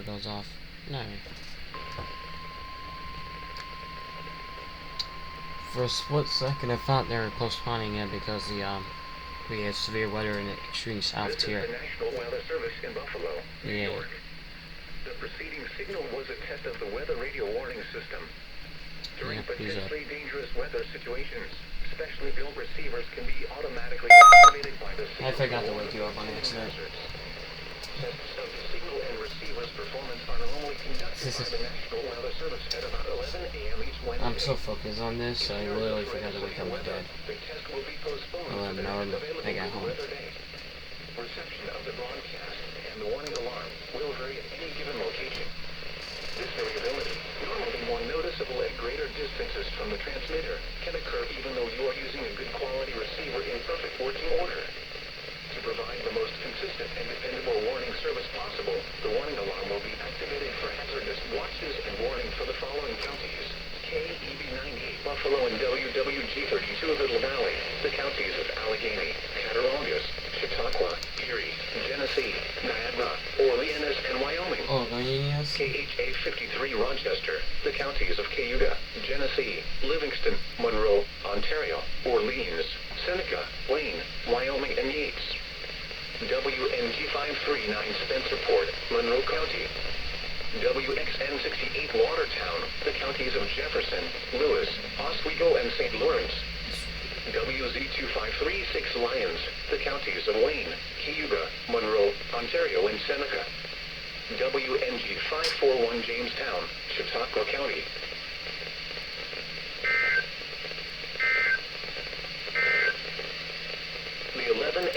power goes off. No. For a split second, I thought they were postponing it because we had severe weather in the extreme south tier. This is the National Weather Service in Buffalo, New York. The preceding signal was a test of the weather radio warning system. During potentially dangerous weather situations, specially built receivers can be automatically activated by the signal. I forgot to wake you up on accident. Tests of the signal and receiver's performance are normally conducted by the National Weather Service at about 11 a.m. each Wednesday. I'm so focused on this, I literally forgot to wake up my dad. The test will be postponed to the next available I got home. weather day. Reception of the broadcast and the warning alarm will vary at any given location. This variability, normally more noticeable at greater distances from the transmitter, can occur even though you are using a good quality receiver in perfect working order. To provide the most consistent and dependable warning service possible, the warning alarm will be activated for hazardous watches and warning for the following counties: KEB98 Buffalo and WWG32 Little Valley, the counties of Allegheny, Cattaraugus, Chautauqua, Erie, Genesee, Niagara, Orleans, and Wyoming. Orleans. KHA 53 Rochester, the counties of Cayuga, Genesee, Livingston, Monroe, Ontario, Orleans, Seneca, Wayne, Wyoming, and Yates. WNG 539 Spencerport, Monroe County. WXN 68 Watertown, the counties of Jefferson, Lewis, Oswego, and St. Lawrence. WZ2536 Lyons, the counties of Wayne, Cayuga, Monroe, Ontario, and Seneca. WNG 541 Jamestown, Chautauqua County. The 11